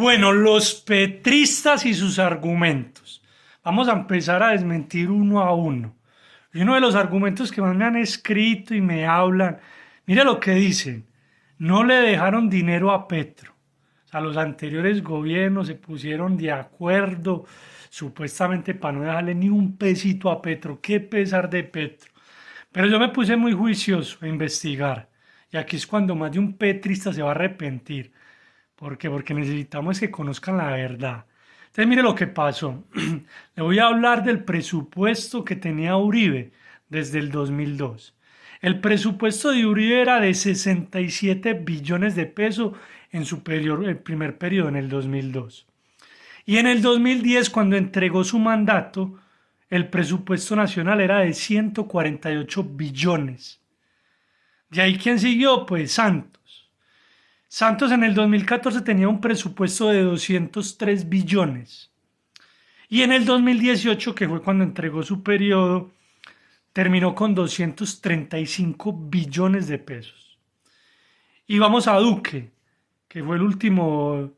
Bueno, los petristas y sus argumentos. Vamos a empezar a desmentir uno a uno. Y uno de los argumentos que más me han escrito y me hablan, mire lo que dicen, no le dejaron dinero a Petro. O sea, los anteriores gobiernos se pusieron de acuerdo supuestamente para no dejarle ni un pesito a Petro. Qué pesar de Petro. Pero yo me puse muy juicioso a investigar. Y aquí es cuando más de un petrista se va a arrepentir. ¿Por qué? Porque necesitamos que conozcan la verdad. Entonces, mire lo que pasó. Le voy a hablar del presupuesto que tenía Uribe desde el 2002. El presupuesto de Uribe era de 67 billones de pesos en su el primer periodo, en el 2002. Y en el 2010, cuando entregó su mandato, el presupuesto nacional era de 148 billones. De ahí, ¿quién siguió? Pues Santos. Santos en el 2014 tenía un presupuesto de 203 billones. Y en el 2018, que fue cuando entregó su periodo, terminó con 235 billones de pesos. Y vamos a Duque, que fue el último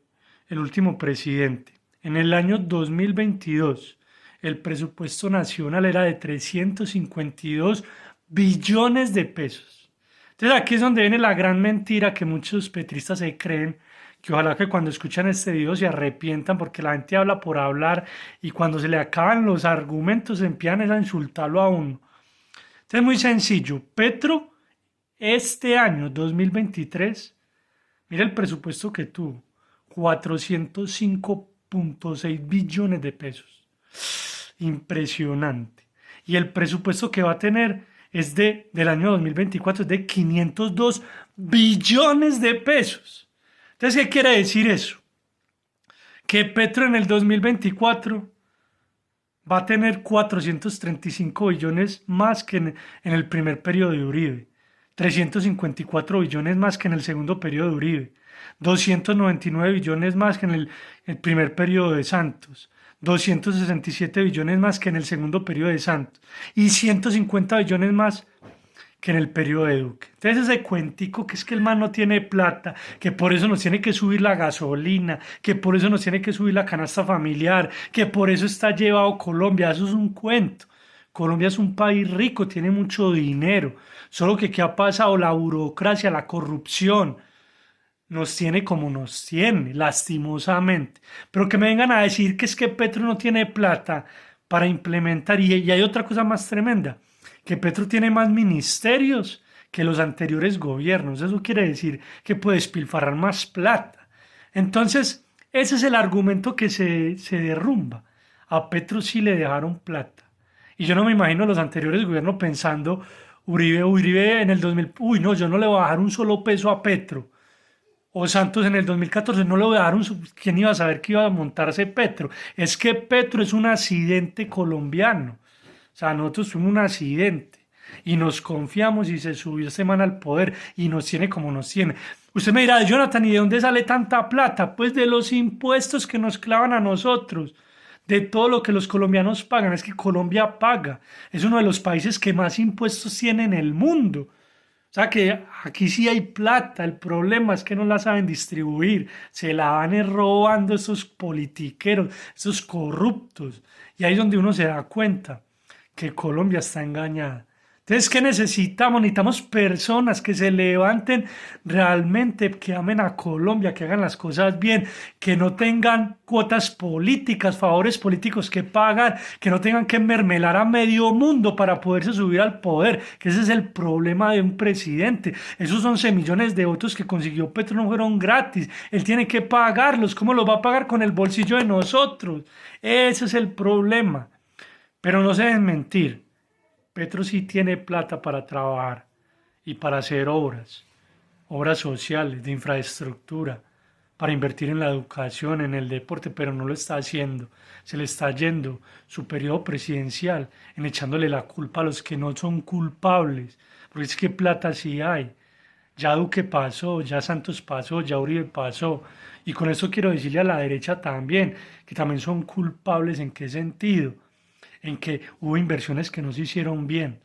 presidente. En el año 2022, el presupuesto nacional era de 352 billones de pesos. Entonces aquí es donde viene la gran mentira que muchos petristas se creen, que ojalá que cuando escuchan este video se arrepientan porque la gente habla por hablar y cuando se le acaban los argumentos empiezan a insultarlo a uno. Entonces es muy sencillo. Petro este año 2023, mira el presupuesto que tuvo, 405.6 billones de pesos. Impresionante. Y el presupuesto que va a tener del año 2024, es de 502 billones de pesos. Entonces, ¿qué quiere decir eso? Que Petro en el 2024 va a tener 435 billones más que en el primer periodo de Uribe, 354 billones más que en el segundo periodo de Uribe, 299 billones más que en el primer periodo de Santos, 267 billones más que en el segundo periodo de Santos y 150 billones más que en el periodo de Duque. Entonces ese cuentico que es que el man no tiene plata, que por eso nos tiene que subir la gasolina, que por eso nos tiene que subir la canasta familiar, que por eso está llevado Colombia, eso es un cuento. Colombia es un país rico, tiene mucho dinero, solo que ¿qué ha pasado? La burocracia, la corrupción, nos tiene como nos tiene, lastimosamente. Pero que me vengan a decir que es que Petro no tiene plata para implementar, y hay otra cosa más tremenda, que Petro tiene más ministerios que los anteriores gobiernos. Eso quiere decir que puede despilfarrar más plata. Entonces, ese es el argumento que se derrumba. A Petro sí le dejaron plata. Y yo no me imagino los anteriores gobiernos pensando, Uribe en el 2000, uy, no, yo no le voy a dejar un solo peso a Petro. O Santos en el 2014, no le voy a dar ¿quién iba a saber que iba a montarse Petro? Es que Petro es un accidente colombiano. O sea, nosotros fuimos un accidente y nos confiamos y se subió este man al poder y nos tiene como nos tiene. Usted me dirá, Jonathan, ¿y de dónde sale tanta plata? Pues de los impuestos que nos clavan a nosotros, de todo lo que los colombianos pagan. Es que Colombia paga, es uno de los países que más impuestos tiene en el mundo. O sea que aquí sí hay plata, el problema es que no la saben distribuir, se la van robando esos politiqueros, esos corruptos. Y ahí es donde uno se da cuenta que Colombia está engañada. Entonces, ¿qué necesitamos? Necesitamos personas que se levanten realmente, que amen a Colombia, que hagan las cosas bien, que no tengan cuotas políticas, favores políticos que pagan, que no tengan que mermelar a medio mundo para poderse subir al poder, que ese es el problema de un presidente. Esos 11 millones de votos que consiguió Petro no fueron gratis, él tiene que pagarlos. ¿Cómo los va a pagar? Con el bolsillo de nosotros. Ese es el problema. Pero no se deben mentir. Petro sí tiene plata para trabajar y para hacer obras sociales, de infraestructura, para invertir en la educación, en el deporte, pero no lo está haciendo. Se le está yendo su periodo presidencial en echándole la culpa a los que no son culpables, porque es que plata sí hay. Ya Duque pasó, ya Santos pasó, ya Uribe pasó. Y con eso quiero decirle a la derecha también, que también son culpables. ¿En qué sentido? En que hubo inversiones que no se hicieron bien.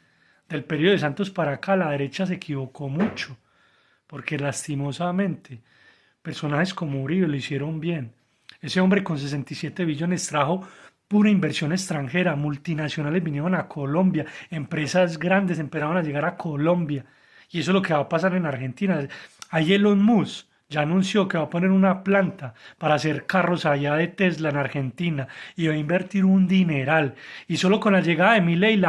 Del periodo de Santos para acá la derecha se equivocó mucho, porque lastimosamente personajes como Uribe lo hicieron bien, Ese hombre con 67 billones trajo pura inversión extranjera, multinacionales vinieron a Colombia, empresas grandes empezaron a llegar a Colombia. Y eso es lo que va a pasar en Argentina. Ahí Elon Musk ya anunció que va a poner una planta para hacer carros allá de Tesla en Argentina y va a invertir un dineral. Y solo con la llegada de Milei,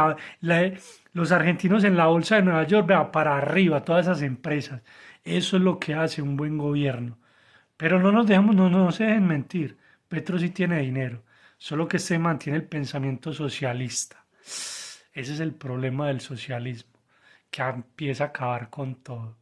los argentinos en la bolsa de Nueva York, vea, para arriba, todas esas empresas. Eso es lo que hace un buen gobierno. Pero no nos dejemos, no se dejen mentir. Petro sí tiene dinero, solo que se mantiene el pensamiento socialista. Ese es el problema del socialismo, que empieza a acabar con todo.